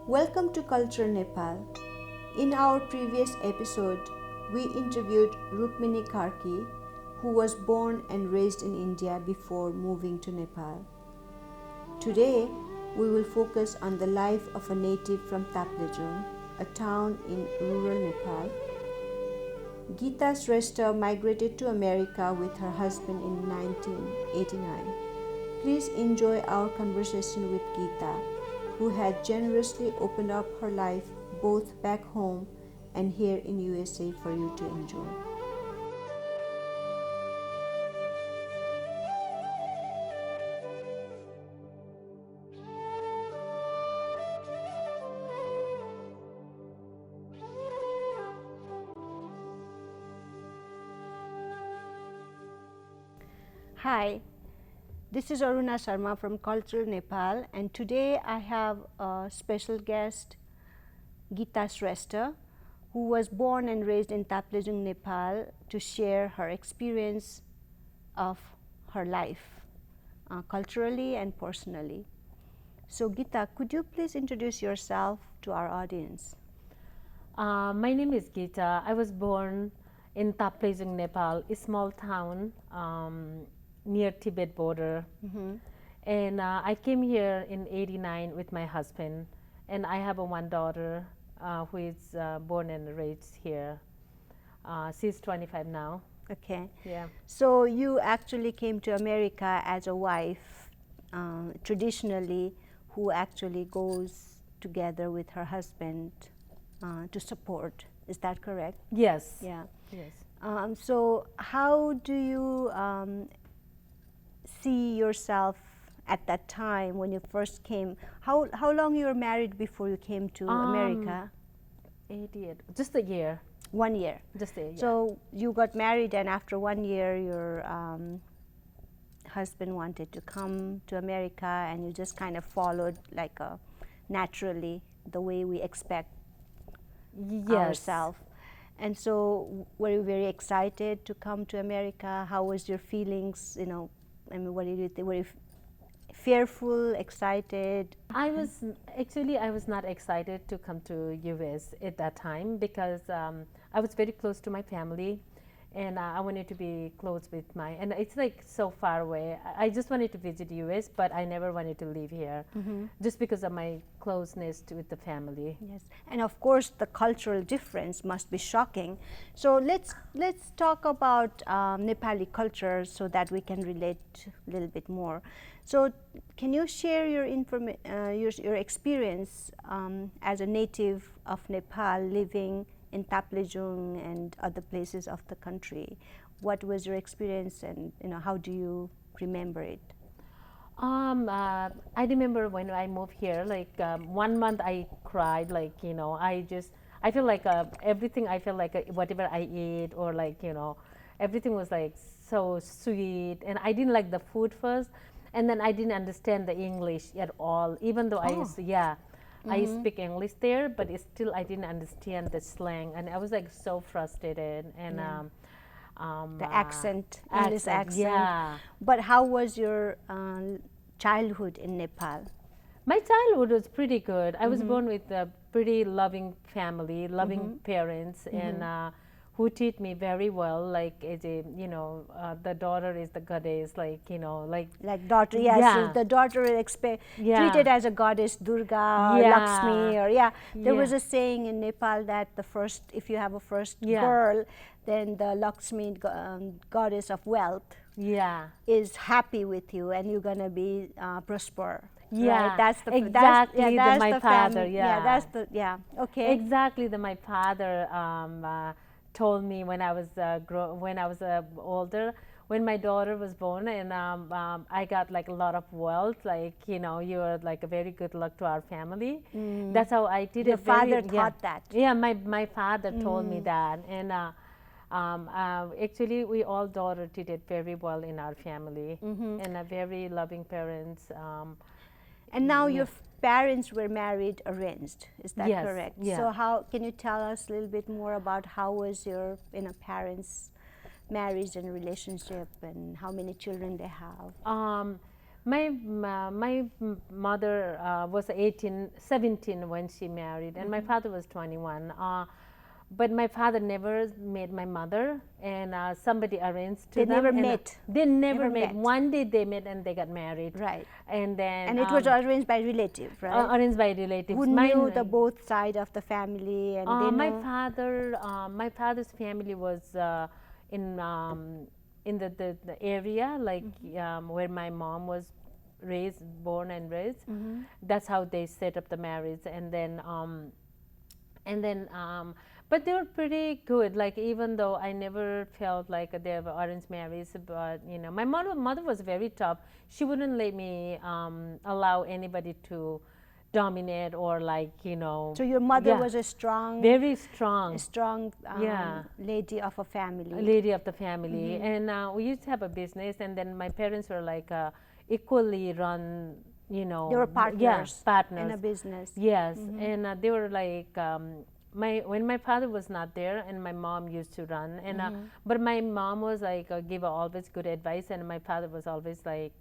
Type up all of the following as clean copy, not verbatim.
Welcome to Culture Nepal. In our previous episode, we interviewed Rukmini Karki, who was born and raised in India before moving to Nepal. Today, we will focus on the life of a native from Taplejung, a town in rural Nepal. Geeta Shrestha migrated to America with her husband in 1989. Please enjoy our conversation with Geeta, who had generously opened up her life both back home and here in USA for you to enjoy. Hi, this is Aruna Sharma from Culture Nepal, and today I have a special guest, Geeta Shrestha, who was born and raised in Taplejung, Nepal, to share her experience of her life, culturally and personally. So Geeta, could you please introduce yourself to our audience? My name is Geeta. I was born in Taplejung, Nepal, a small town near Tibet border. And I came here in '89 with my husband, and I have one daughter who is born and raised here. She's 25 now. Okay. Yeah. So you actually came to America as a wife, traditionally, who actually goes together with her husband to support. Is that correct? Yes. Yeah. Yes. So how do you see yourself at that time when you first came? How long you were married before you came to America? 88. Just a year. 1 year. Just a year. So you got married, and after 1 year, your husband wanted to come to America, and you just kind of followed like naturally the way we expect ourselves. And so, were you very excited to come to America? How was your feelings? You know, I mean, what did you think? Were you fearful, excited? I was not excited to come to US at that time because I was very close to my family, and I wanted to be close with and it's like so far away. I just wanted to visit US, but I never wanted to live here just because of my closeness with the family. Yes, and of course the cultural difference must be shocking. So let's talk about Nepali culture so that we can relate a little bit more. So can you share your your experience as a native of Nepal living in Taplejung and other places of the country? What was your experience, and how do you remember it? I remember when I moved here, like 1 month I cried, like, I feel like everything, I feel like whatever I eat or like, everything was like so sweet, and I didn't like the food first, and then I didn't understand the English at all, even though I speak English there, but still I didn't understand the slang, and I was like so frustrated, and the accent, English accent. Yeah. But how was your childhood in Nepal? My childhood was pretty good. I was born with a pretty loving family, loving parents, and who treat me very well. Like as a, the daughter is the goddess, like Like daughter, yes. Yeah. So the daughter is treated as a goddess, Durga, or Lakshmi, or There was a saying in Nepal that if you have a first girl, then the Lakshmi, goddess of wealth, is happy with you, and you're gonna be prosper. Yeah, right? That's the exactly. That's my the father, family. That's the okay. Exactly. My father told me when I was older, when my daughter was born, and I got like a lot of wealth, like you're like a very good luck to our family. That's how I did Your it. father taught that. Yeah, my father told me that, and actually we all daughter did it very well in our family, and a very loving parents. And now your parents were married arranged, is that correct? Yeah. So how can you tell us a little bit more about how was your parents' marriage and relationship, and how many children they have? My mother was 17 when she married, and my father was 21. But my father never met my mother, and somebody arranged to They them. never and, met. They never Never met. met. One day they met and they got married. Right. And then And it was arranged by relative, right? arranged by relatives. Who knew the both side of the family, and they my know. my father's family was in the area, like where my mom was born and raised. That's how they set up the marriage, and then but they were pretty good. Like, even though I never felt like they were arranged marriage, but my mother was very tough. She wouldn't let me allow anybody to dominate, or So your mother yeah, was a strong, very strong, yeah, lady of a family. lady of the family. And we used to have a business, and then my parents were like equally run. They were partners. Yeah, partners in a business. Yes, and they were like when my father was not there, and my mom used to run, and but my mom was like give always good advice, and my father was always like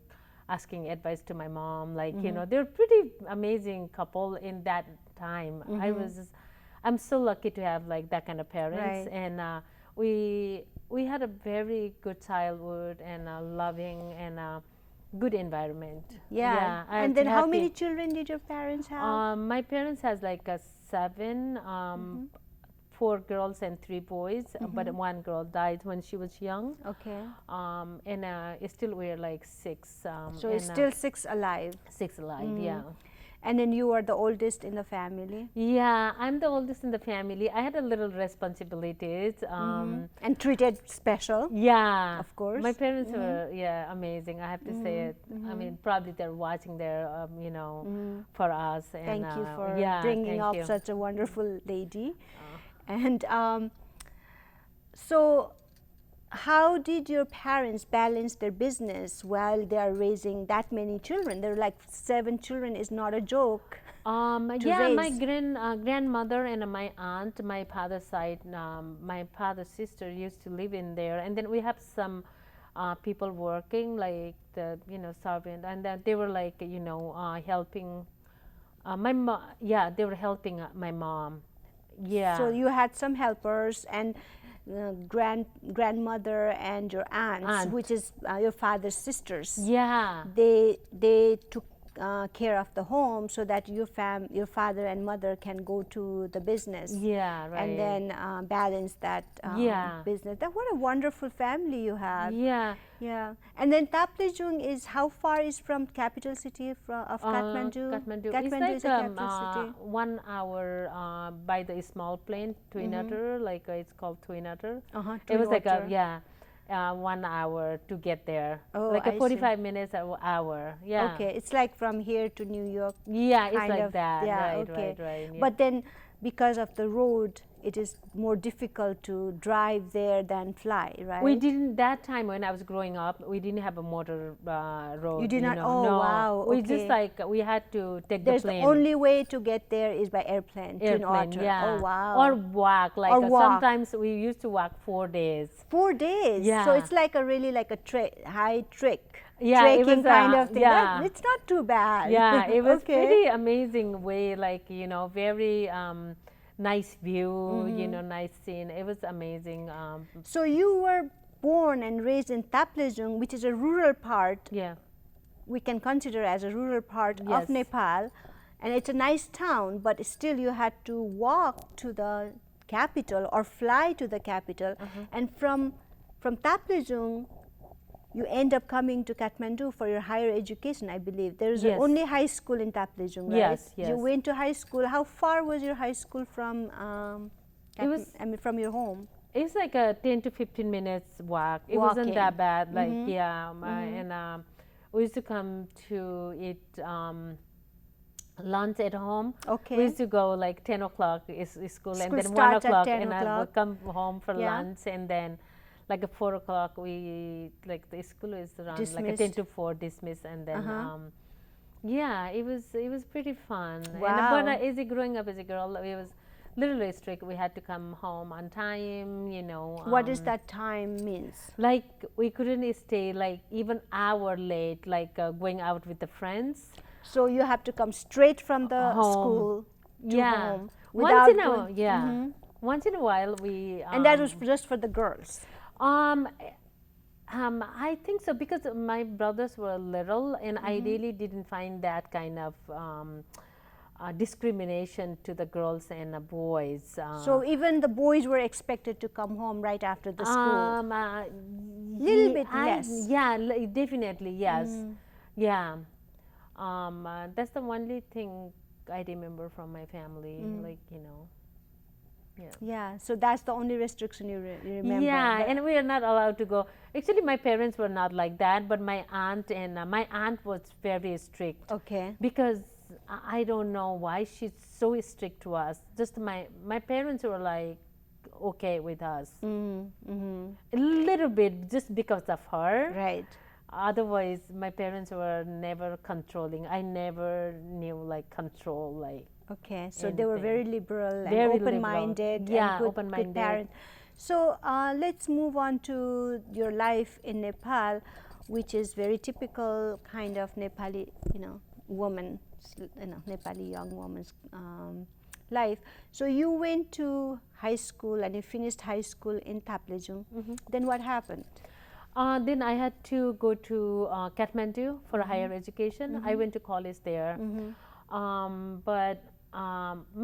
asking advice to my mom. Like they're pretty amazing couple in that time. I'm so lucky to have like that kind of parents. Right. And we had a very good childhood, and loving, and good environment. Yeah. And then how many children did your parents have? My parents has like 7, 4 girls and 3 boys, but one girl died when she was young. Okay. And still we're like 6. So it's still 6 alive. 6 alive, yeah. And then you are the oldest in the family. Yeah, I'm the oldest in the family. I had a little responsibilities. And treated special. Yeah, of course. My parents were amazing. I have to say it. I mean, probably they're watching there, for us. And, thank you for bringing up such a wonderful lady. And so, how did your parents balance their business while they are raising that many children? They're like 7 children is not a joke. Yeah, my grandmother and my aunt, my father's side, my father's sister used to live in there, and then we have some people working, like the servant, and then they were like helping they were helping my mom. Yeah. So you had some helpers, and grandmother and your aunts, which is your father's sisters. Yeah. They took care of the home so that your father and mother can go to the business. Yeah, right. And then balance that business. What a wonderful family you have. Yeah. Yeah. And then Taplejung is, how far is from capital city of Kathmandu? Kathmandu is a capital city. 1 hour by the small plane, Twin Otter, like it's called Twin Otter. It was like 1 hour to get there. Oh, like a I 45 minutes an hour. Yeah. Okay, it's like from here to New York. Yeah, it's like that. Yeah, right, okay. right. Yeah. But then, because of the road, it is more difficult to drive there than fly, right? We didn't, that time when I was growing up, we didn't have a motor road. You did not? No. Oh, wow. We okay. just like, we had to take There's the plane. The only way to get there is by airplane. Twin Otter. Yeah. Oh, wow. Or walk. Like walk. Sometimes we used to walk 4 days. 4 days? Yeah. So it's like a really like a high trick. Yeah, trekking it was kind of thing. Yeah. It's not too bad. Yeah, it was okay. pretty amazing way, like, very nice view, nice scene. It was amazing. So you were born and raised in Taplejung, which is a rural part. Yeah. We can consider as a rural part of Nepal, and it's a nice town, but still you had to walk to the capital or fly to the capital. And from Taplejung, you end up coming to Kathmandu for your higher education, I believe. There is only high school in Taplejung, right? Yes, yes. You went to high school. How far was your high school from from your home? It's like a 10 to 15 minutes walk. It wasn't that bad. Like, and we used to come to eat lunch at home. Okay. We used to go like 10 o'clock is school, and then 1 o'clock, and I would come home for lunch, and then like at 4 o'clock like the school is around like a 10 to 4 dismiss, and then yeah, it was pretty fun. Wow. And, but growing up as a girl, it was literally strict. We had to come home on time, you know. What does that time means? Like we couldn't stay like even hour late, like going out with the friends. So you have to come straight from the Home. school to Yeah. home Once in a going- yeah. Once in a while we. And that was just for the girls. I think so because my brothers were little, and I really didn't find that kind of discrimination to the girls and the boys. So even the boys were expected to come home right after the school. Little bit less. Yeah, definitely yes. Yeah, that's the only thing I remember from my family. Like you know. Yeah. Yeah, so that's the only restriction you remember. Yeah, But- and we are not allowed to go. Actually, my parents were not like that, but my aunt my aunt was very strict. Okay. Because I don't know why she's so strict to us. Just my parents were like okay with us. A little bit just because of her. Right. Otherwise, my parents were never controlling. I never knew like control like. Okay, so they were anything. very liberal and Very open-minded. liberal. Yeah, and good open-minded. parents. So let's move on to your life in Nepal, which is very typical kind of Nepali, woman, Nepali young woman's life. So you went to high school and you finished high school in Taplejung. Then what happened? Then I had to go to Kathmandu for a higher education. I went to college there, but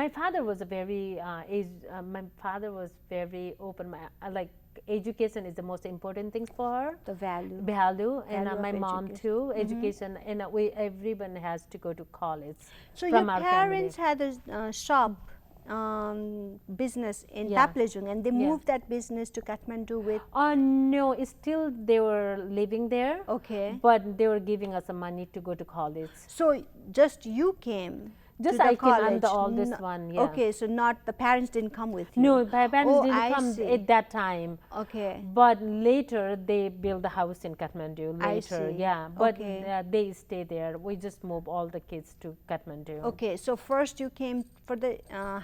my father was a very open. Like education is the most important thing for her. The value. Value, and Value my of mom education. too. Education, and everyone has to go to college. So from your our parents family. had a shop business in Yeah. Taplejung, and they Yeah. moved that business to Kathmandu with. No, it's still they were living there. Okay. But they were giving us the money to go to college. So just you came. Just to the I came, I'm the college. oldest one, yeah. Okay, so not the parents didn't come with you. No, my parents Oh, didn't I come see. at that time. Okay. But later they built a house in Kathmandu. I Later, see. yeah. But Okay. they stay there. We just move all the kids to Kathmandu. Okay, so first you came for the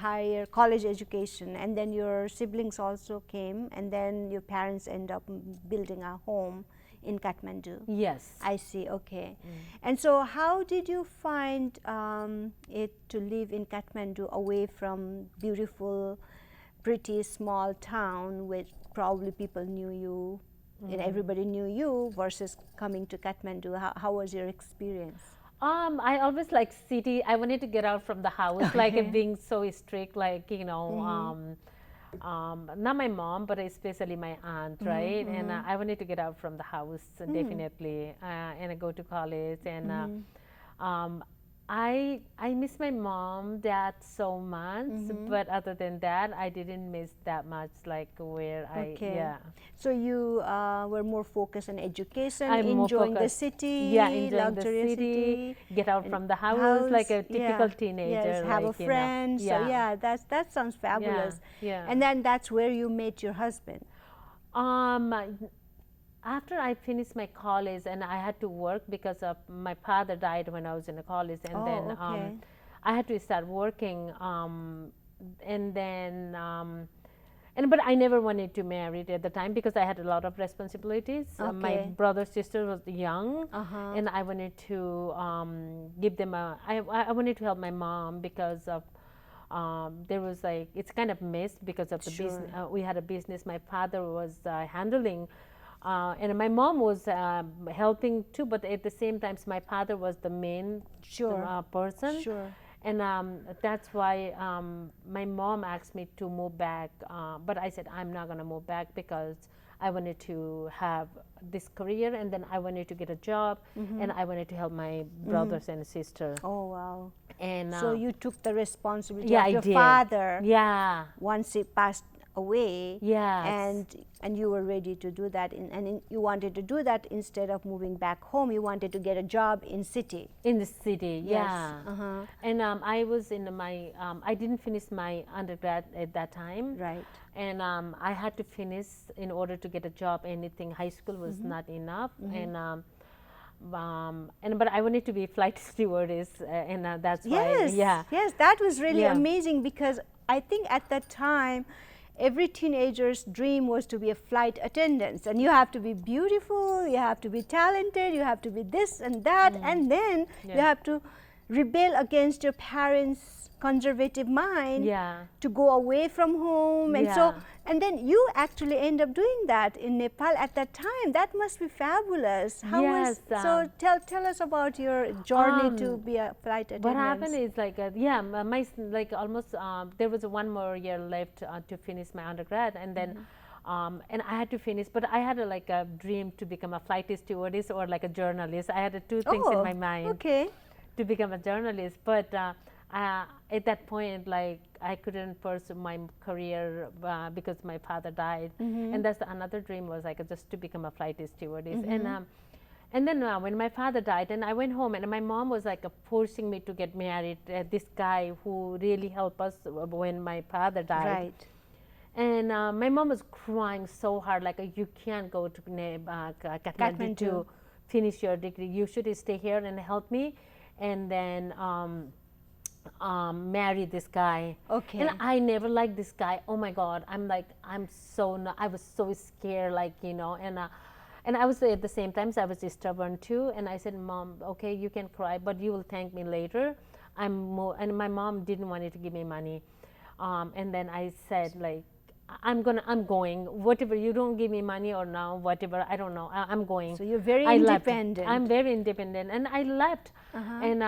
higher college education, and then your siblings also came, and then your parents end up building a home in Kathmandu. Yes. I see, okay. And so how did you find it to live in Kathmandu away from beautiful, pretty small town where probably people knew you and everybody knew you versus coming to Kathmandu? How was your experience? I always like city. I wanted to get out from the house, like it being so strict, like not my mom, but especially my aunt, right? And I wanted to get out from the house, definitely, and I go to college. And I miss my mom, dad so much, but other than that, I didn't miss that much, like where yeah. So you were more focused on education, I'm more enjoying the focused. city, Yeah, enjoying the luxurious city, get out from the house, like a typical teenager. Yes, have like, a friend. You know, So yeah, that sounds fabulous. Yeah. And then that's where you met your husband. After I finished my college and I had to work because of my father died when I was in the college, and then okay. I had to start working, and then but I never wanted to marry at the time because I had a lot of responsibilities. My Okay. brother sister was young, and I wanted to give them I wanted to help my mom because of there was like it's kind of missed because of the business. We had a business. My father was handling. And my mom was helping too, but at the same time, my father was the main person. Sure. And that's why my mom asked me to move back. But I said, I'm not going to move back because I wanted to have this career, and then I wanted to get a job, and I wanted to help my brothers and sister. Oh, wow. And So you took the responsibility yeah, of I your did. father Yeah. once he passed away. Yes. And you were ready to do that, you wanted to do that instead of moving back home. You wanted to get a job in city. In the city, Yes. yeah. And I was in my, I didn't finish my undergrad at that time. Right. And I had to finish in order to get a job. Anything high school was not enough. But I wanted to be flight stewardess, and that's why. Yes. Yeah. Yes, that was really Yeah. amazing because I think at that time, every teenager's dream was to be a flight attendant, and you have to be beautiful, you have to be talented, you have to be this and that, and then you have to rebel against your parents' conservative mind to go away from home, and so, and then you actually end up doing that in Nepal at that time. That must be fabulous. How was, so tell us about your journey to be a flight attendant. What happened is like my like almost there was one more year left to finish my undergrad, and then and I had to finish, but I had like a dream to become a flight stewardess or like a journalist. I had two things in my mind to become a journalist, but at that point, like I couldn't pursue my career because my father died, and that's another dream was like just to become a flight stewardess. And then when my father died, and I went home, and my mom was like forcing me to get married. This guy who really helped us when my father died. And my mom was crying so hard, like you can't go to Kathmandu to finish your degree. You should stay here and help me, and then marry this guy. And I never liked this guy. Oh my God, I was so scared, like, you know, and I was at the same time, so I was stubborn too. And I said, Mom, okay, you can cry, but you will thank me later. And my mom didn't want to give me money. And then I said, like, I'm going, whatever, you don't give me money or now, whatever, I don't know, I'm going. So you're very independent. I'm very independent, and I left. And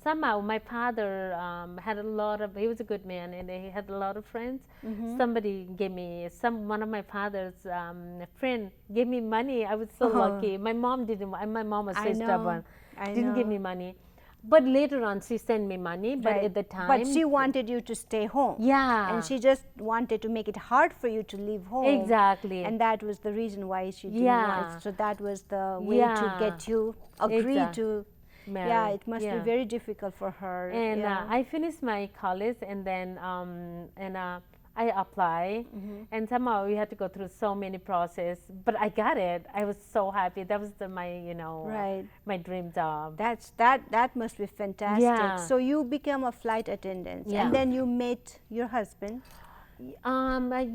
somehow my father had a lot of, he was a good man, and he had a lot of friends. Somebody gave me, one of my father's friend gave me money. I was so lucky. My mom didn't, my mom was so stubborn, didn't give me money. But later on, she sent me money, but at the time... But she wanted you to stay home. And she just wanted to make it hard for you to leave home. Exactly. And that was the reason why she didn't want it. So that was the way to get you agree to marry. Yeah, it must be very difficult for her. And I finished my college, and then I applied, and somehow we had to go through so many process, but I got it. I was so happy. That was my, you know, my dream job. That must be fantastic. So you became a flight attendant, and then you met your husband. Like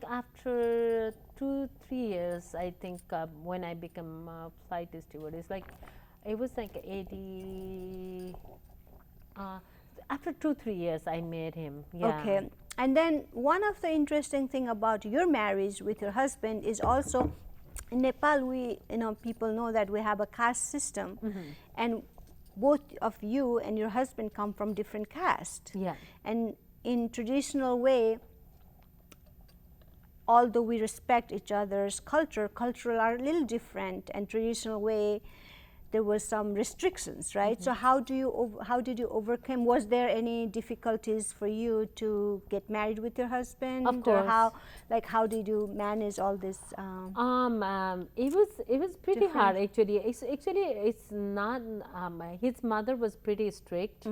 after 2-3 years, I think, when I became a flight stewardess, like it was like 80. After 2-3 years, I met him. Okay. And then one of the interesting thing about your marriage with your husband is also in Nepal, people know that we have a caste system, and both of you and your husband come from different castes. And in traditional way, although we respect each other's cultural are a little different, and traditional way, there was some restrictions, right? So how did you overcome? Was there any difficulties for you to get married with your husband? Of course. Or how did you manage all this? It was pretty hard actually. It's not. His mother was pretty strict.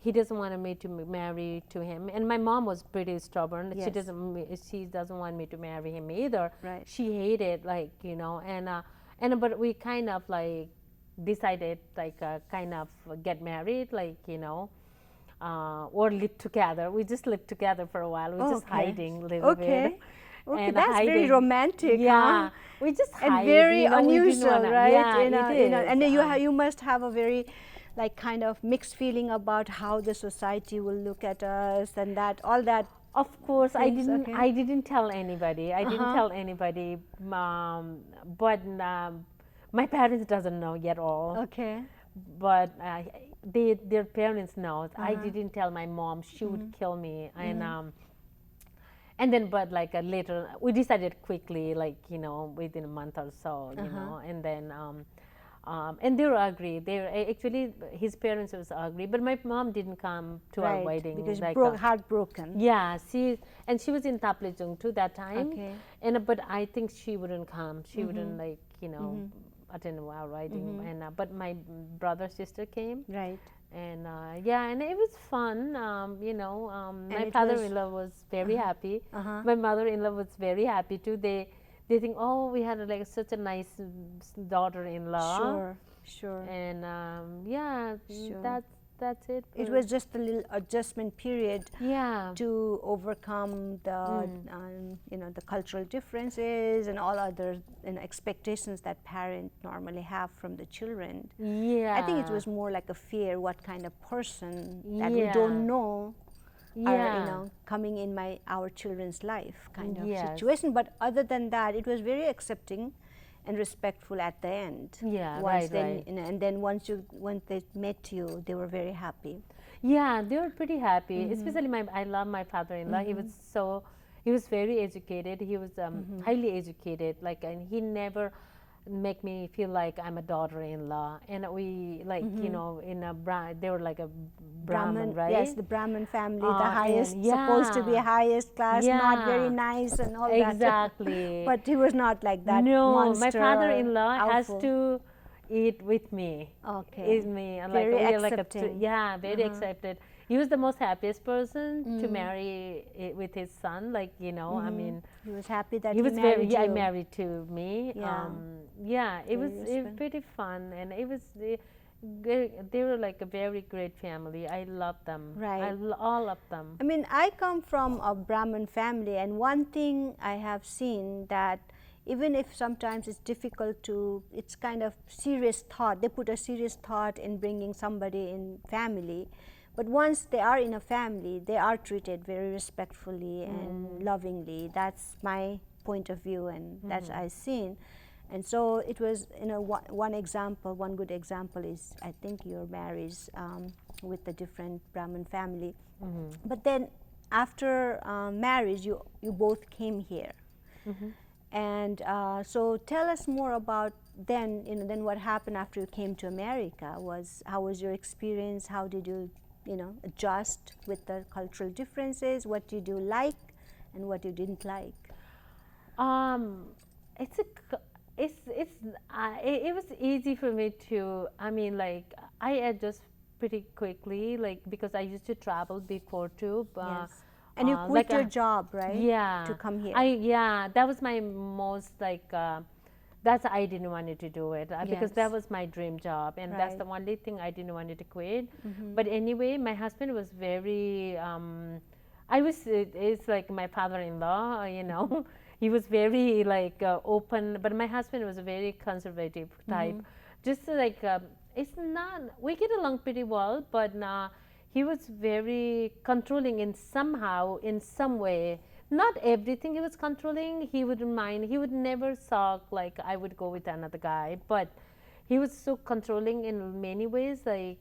He doesn't want me to marry to him, and my mom was pretty stubborn. She doesn't want me to marry him either. She hated, like, you know, and but we kind of like decided, like, kind of get married, like, you know, or live together. We just lived together for a while. We just hiding a little bit. Okay, that's very romantic. We just hide, and very unusual, right? And you must have a very, like, kind of mixed feeling about how the society will look at us, and that all that. Of course, I didn't tell anybody. I didn't tell anybody, but. My parents doesn't know yet all. Okay. But their parents know. I didn't tell my mom. She would kill me. And then, but like later, we decided quickly, like, you know, within a month or so, you know, and then, and they were agree. Actually, his parents was agree, but my mom didn't come to our wedding. Because like heartbroken. Yeah, she was in Taplejung too that time. But I think she wouldn't come. She wouldn't, like, you know, attend our wedding. And but my brother sister came. And and it was fun. You know, my father-in-law was very happy. My mother-in-law was very happy too. They think, oh, we had like such a nice daughter-in-law. Sure. And that's it. It was just a little adjustment period Yeah. to overcome the the cultural differences and all other expectations that parents normally have from the children. Yeah. I think it was more like a fear, what kind of person that we Yeah. don't know are Yeah. coming in our children's life kind of Yes. situation. But other than that, it was very accepting and respectful at the end. Yeah, Once right. and then once they met you, they were very happy. Yeah, they were pretty happy. Especially I love my father-in-law. He was very educated. He was highly educated. Like, and he never make me feel like I'm a daughter-in-law. And we they were like a Brahmin, right? Yes, the Brahmin family, the highest, and supposed to be highest class, not very Yeah. nice and all Exactly. that. But he was not like that. No, monster my father-in-law or has awful. to eat with me. Okay. Eat me. And Very we are accepting. very accepted. He was the most happiest person to marry with his son. Like, I mean, He was happy that he was married you. married to me. Yeah. It was pretty fun, and it was they were like a very great family. I love them. Right. All of them. I mean, I come from a Brahmin family, and one thing I have seen that even if sometimes it's difficult to, it's kind of serious thought. They put a serious thought in bringing somebody in family. But once they are in a family, they are treated very respectfully and lovingly. That's my point of view, and that's I've seen. And so it was, one example, one good example is, I think, your marriage with a different Brahmin family. But then after marriage, you both came here. And so tell us more about then, then what happened after you came to America. How was your experience? How did you, adjust with the cultural differences? What did you like and what you didn't like? It was easy for me to, I mean, like, I adjust pretty quickly, like, because I used to travel before too. Yes. And you quit your job, right? Yeah. To come here. That was my most, like, that's I didn't want to do it because that was my dream job, and that's the only thing I didn't want to quit. But anyway, my husband was very, it's like my father-in-law, he was very like open, but my husband was a very conservative type. Just like, it's not, we get along pretty well, but he was very controlling in some way. Not everything he was controlling, he wouldn't mind. He would never sulk like I would go with another guy, but he was so controlling in many ways. Like,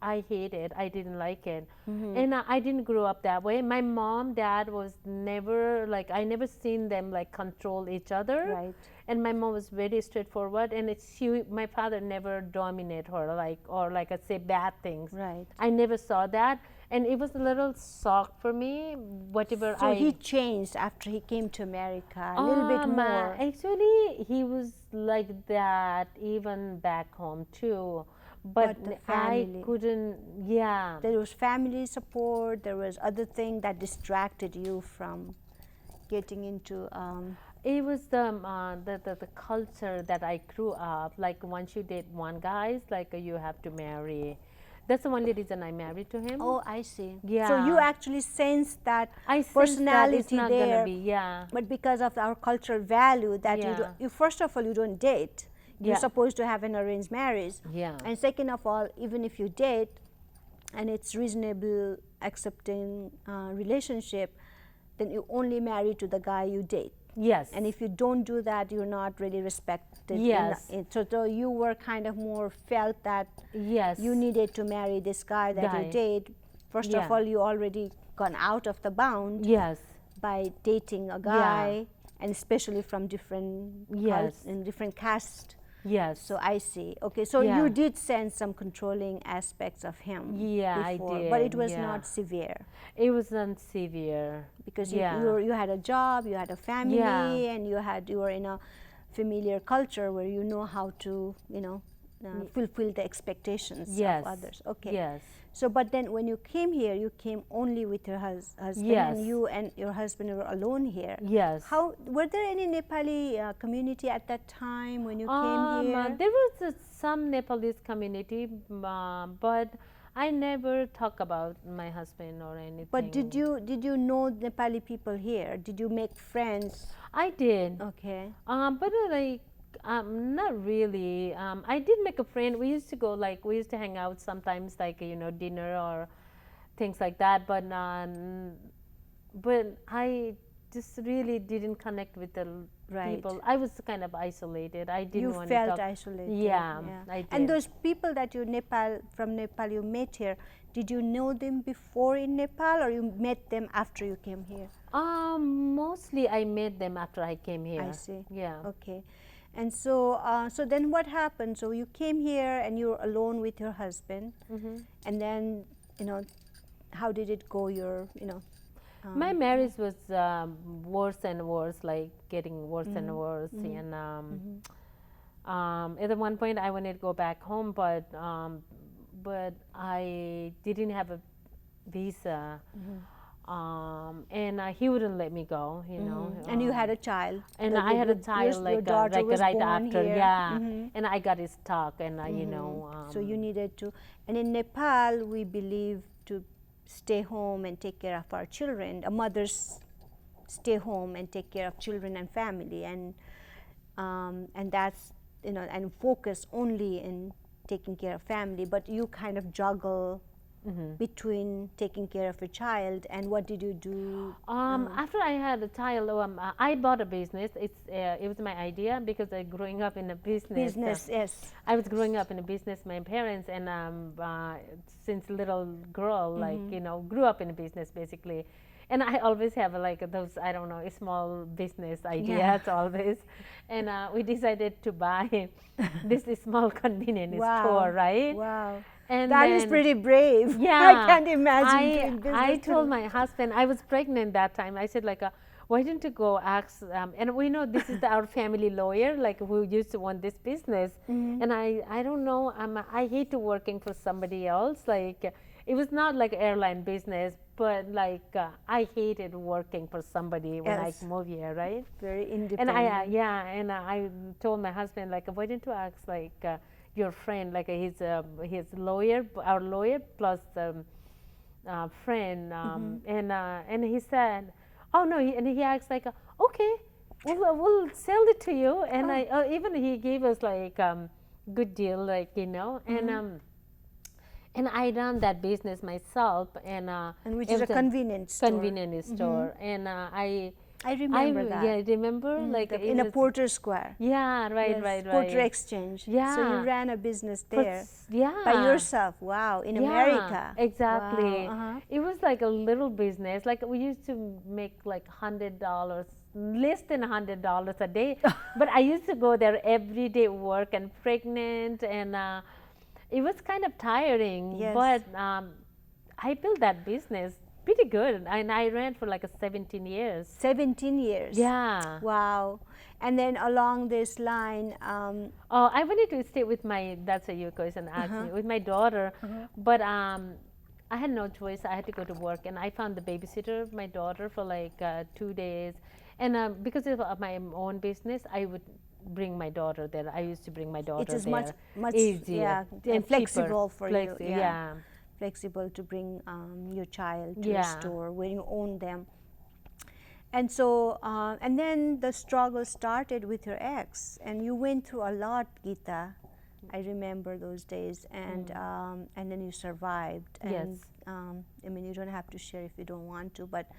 I hate it. I didn't like it. And I didn't grow up that way. My mom, dad was never, like, I never seen them like control each other. Right. And my mom was very straightforward, and my father never dominate her, like, or like I say bad things. Right. I never saw that, and it was a little shock for me. Whatever. So he changed after he came to America a little bit more. Actually, he was like that even back home too, but the I family. couldn't. Yeah. There was family support. There was other thing that distracted you from getting into. It was the culture that I grew up. Like, once you date one guy, it's like you have to marry. That's the only reason I married to him. Oh, I see. Yeah. So you actually sensed that I sensed personality that it's not there. gonna be, yeah. But because of our cultural value, that you first of all, you don't date. You're supposed to have an arranged marriage. Yeah. And second of all, even if you date, and it's reasonable, accepting relationship, then you only marry to the guy you date. Yes. And if you don't do that, you're not really respected. Yes. So you were kind of more felt that Yes. you needed to marry this guy that you date. First of all, you already gone out of the bound Yes. by dating a guy, and especially from different in different caste. Yes. So I see. Okay, so you did sense some controlling aspects of him. Yeah, before, I did. but it was not severe. It wasn't severe Because you had a job, you had a family, and you were in a familiar culture where you know how to fulfill the expectations of others. Okay. Yes. So, but then when you came here, you came only with your husband, Yes. and you and your husband were alone here. Yes. How were there any Nepali community at that time when you came here? There was some Nepalese community, but I never talk about my husband or anything. But did you know Nepali people here? Did you make friends? I did. Okay. But like not really. I did make a friend. We used to go like we used to hang out sometimes, like dinner or things like that. But I just really didn't connect with the Right. people. I was kind of isolated. I didn't You want felt to talk. isolated. Yeah, I did. And those people that from Nepal you met here, did you know them before in Nepal, or you met them after you came here? Mostly I met them after I came here. I see. Yeah. Okay. And so, so then what happened? So you came here and you were alone with your husband, and then how did it go? My marriage was worse and worse, like getting worse and worse. And at one point, I wanted to go back home, but I didn't have a visa, and he wouldn't let me go. And you had a child. And I had a child like right after, here. yeah. And I got stuck, and so you needed to. And in Nepal, we believe to stay home and take care of our children. Mothers stay home and take care of children and family, and that's and focus only in taking care of family. But you kind of juggle between taking care of a child, and what did you do? After I had a child, I bought a business. It was my idea because I growing up in a business. Yes. I was growing up in a business. My parents and since little girl, grew up in a business basically. And I always have like those small business ideas always. And we decided to buy this small convenience store, right? Wow. And that is pretty brave. Yeah, I can't imagine. I told my husband, I was pregnant that time. I said why don't you go ask? And we know this is our family lawyer, like who used to want this business. And I don't know. I hate working for somebody else. Like it was not like airline business, but like I hated working for somebody when I moved here, right? Very independent. And I told my husband why don't you ask your friend, like his lawyer, our lawyer plus friend, and he said, oh no, and he asked okay, we'll sell it to you, and even he gave us good deal, and I run that business myself, and which is a convenience store, and I remember that. Yeah, I remember in a Porter Square. Yeah, right. Porter Exchange. Yeah. So you ran a business there. Yeah. By yourself. Wow. In America. Exactly. Wow. It was like a little business. Like we used to make like $100, less than $100 a day. But I used to go there every day, work and pregnant, and it was kind of tiring. Yes. But I built that business pretty good, and I ran for 17 years. 17 years. Yeah. Wow. And then along this line, I wanted to stay with that's a your question asked me, with my daughter, but I had no choice. I had to go to work, and I found the babysitter of my daughter for 2 days, and because of my own business, I would bring my daughter there. I used to bring my daughter there. It is much easier, and flexible for you. Yeah. Flexible to bring your child to a store where you own them. And so, and then the struggle started with your ex, and you went through a lot, Geeta. I remember those days, and then you survived. And, yes. I mean, you don't have to share if you don't want to, but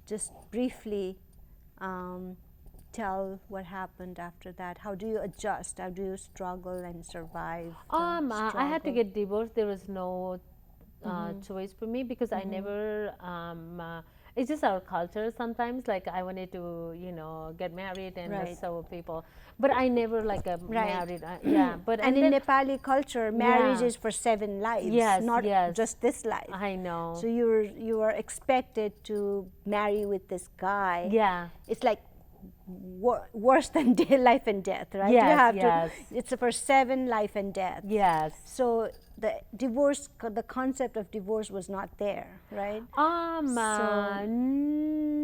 just briefly tell what happened after that. How do you adjust? How do you struggle and survive? I had to get divorced. There was no choice for me because I never it's just our culture sometimes, I wanted to get married and so people, but I never married. But and in Nepali culture, marriage is for 7 lives, not just this life. I know. So you were expected to marry with this guy. It's like worse than life and death, right? Yes, you have yes. to, it's for 7 life and death. Yes. So the divorce, the concept of divorce was not there, right?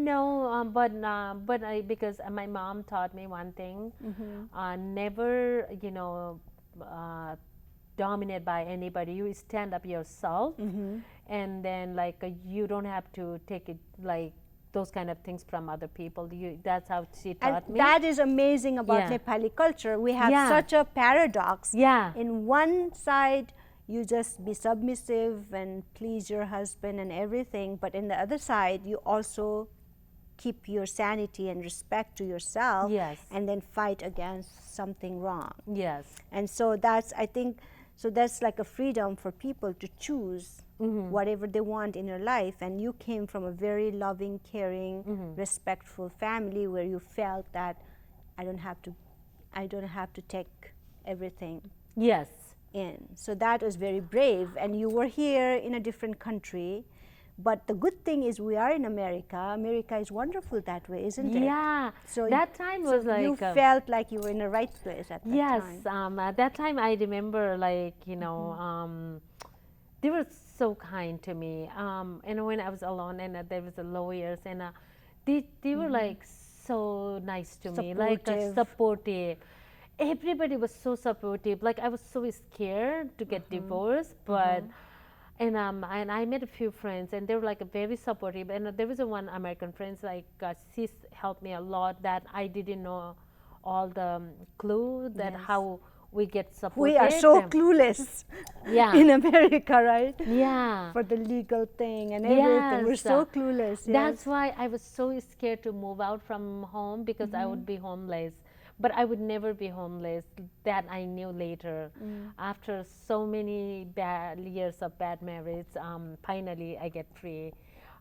No, but because my mom taught me one thing, never, dominated by anybody. You stand up yourself, and then like you don't have to take it like those kind of things from other people. That's how she taught me. That is amazing about Nepali culture. We have such a paradox. In one side, you just be submissive and please your husband and everything, but in the other side, you also keep your sanity and respect to yourself, and then fight against something wrong. And so that's, I think, so that's like a freedom for people to choose whatever they want in your life. And you came from a very loving, caring, respectful family where you felt that I don't have to take everything in. So that was very brave. And you were here in a different country. But the good thing is we are in America. America is wonderful that way, isn't it? Yeah. So that time was like you felt like you were in the right place at that time. At that time I remember, like, you know, they were so kind to me. And when I was alone, and there was the lawyers, and they were like so nice to me, like supportive. Everybody was so supportive. Like I was so scared to get divorced, but. And I met a few friends, and they were like very supportive. And there was one American friend, like she helped me a lot. That I didn't know all the clue that how we get supported. We are so clueless in America, right? For the legal thing and everything, we're so clueless. That's why I was so scared to move out from home, because I would be homeless. But I would never be homeless. That I knew later. After so many bad years of bad marriage, finally I get free.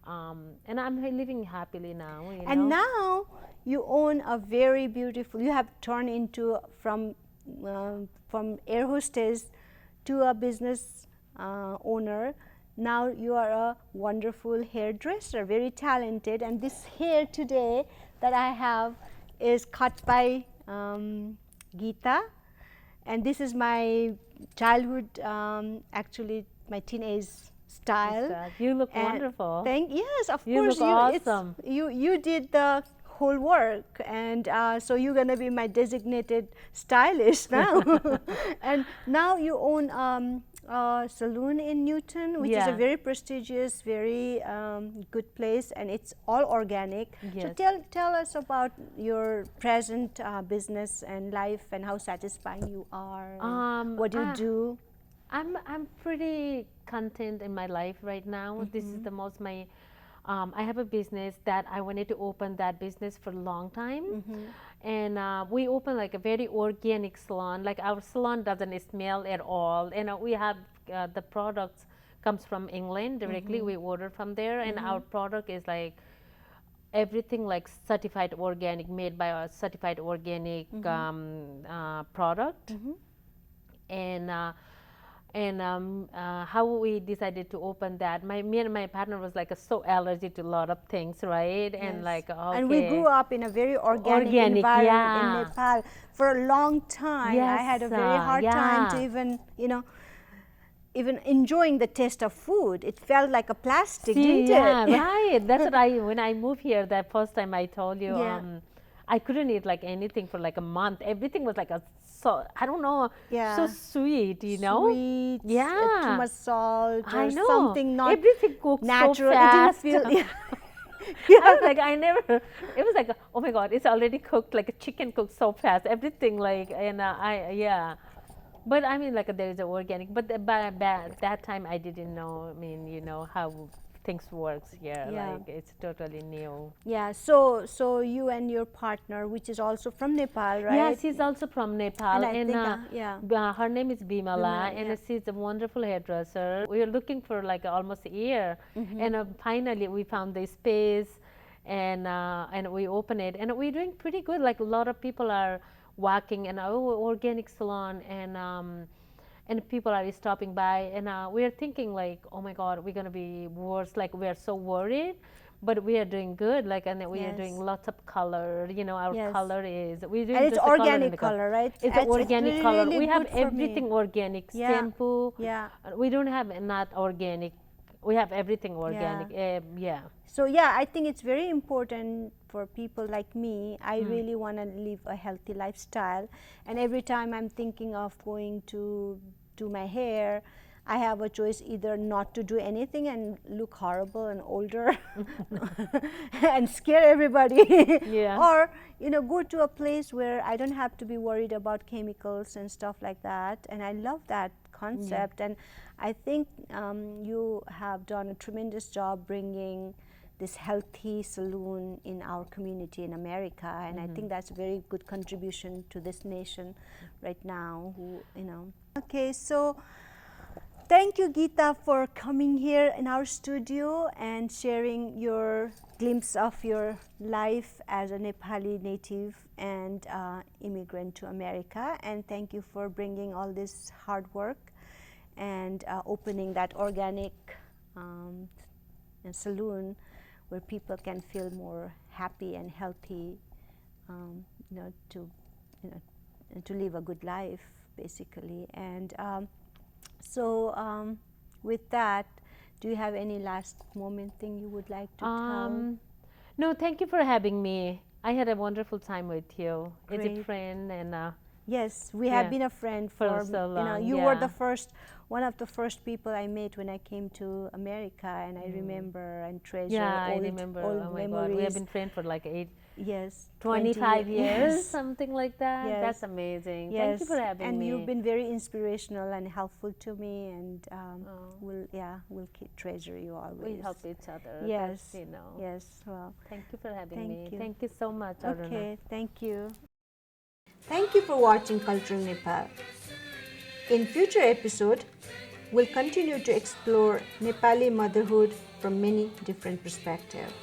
And I'm living happily now. And now you own a very beautiful, you have turned into from air hostess to a business owner. Now you are a wonderful hairdresser, very talented. And this hair today that I have is cut by Geeta, and this is my childhood, actually my teenage style. You look wonderful. Yes, of you course. Look awesome. You did the whole work, and so you're gonna be my designated stylist now. And now you own a salon in Newton, which is a very prestigious, very good place, and it's all organic. So tell us about your present business and life, and how satisfying you are. What you do. I'm pretty content in my life right now. This is the most I have a business that I wanted to open that business for a long time. And we open like a very organic salon. Like our salon doesn't smell at all. And we have the products comes from England directly. We order from there, and our product is like everything like certified organic, made by a certified organic product. And how we decided to open that, me and my partner was like so allergic to a lot of things, right? And like, and we grew up in a very organic environment in Nepal for a long time. I had a very hard time to even, you know, even enjoying the taste of food. It felt like a plastic, didn't it? Right. That's what when I moved here, that first time I told you, I couldn't eat like anything for like a month. Everything was like I don't know, so sweet, you know? Sweet, too much salt, or something not everything cooked natural. So fast. It didn't feel, I was like, it was like, oh my God, it's already cooked, like a chicken cooked so fast, everything like, and but I mean, like there is an organic, but that time I didn't know, I mean, you know, how things works here, like it's totally new. So you and your partner, which is also from Nepal, right? Yeah, she's also from Nepal, and her name is Bimala, and she's a wonderful hairdresser. We were looking for like almost a year, and finally we found the space, and we opened it, and we're doing pretty good. Like a lot of people are walking, and organic salon, and people are stopping by, and we're thinking like, oh my God, we're gonna be worse. Like we are so worried, but we are doing good. Like, and we are doing lots of color. You know, our color is we're doing. And it's organic color, right? It's organic color. We have everything organic. Shampoo. We don't have not organic. We have everything organic. So I think it's very important for people like me. I really want to live a healthy lifestyle, and every time I'm thinking of going to do my hair, I have a choice either not to do anything and look horrible and older and scare everybody, Yeah. or go to a place where I don't have to be worried about chemicals and stuff like that. And I love that concept. And I think you have done a tremendous job bringing this healthy saloon in our community in America, and I think that's a very good contribution to this nation right now. Okay, so thank you, Geeta, for coming here in our studio and sharing your glimpse of your life as a Nepali native and immigrant to America. And thank you for bringing all this hard work and opening that organic saloon where people can feel more happy and healthy, to live a good life, basically. And so with that, do you have any last moment thing you would like to tell? No, thank you for having me. I had a wonderful time with you as a Great. friend, and Yes, we have been a friend For so long, you were yeah. one of the first people I met when I came to America, and I remember and treasure yeah, I old, remember. old Oh my memories. God, we have been friends for like 20 25 years, yes. something like that. Yes. That's amazing. Yes, Thank you for having and me. you've been very inspirational and helpful to me, and we'll treasure you always. We help each other. Yes, That's, yes. Well, Thank you for having Thank me. you. Thank you so much, Aruna. okay, thank you. Thank you for watching Cultural Nepal. In future episode, we'll continue to explore Nepali motherhood from many different perspectives.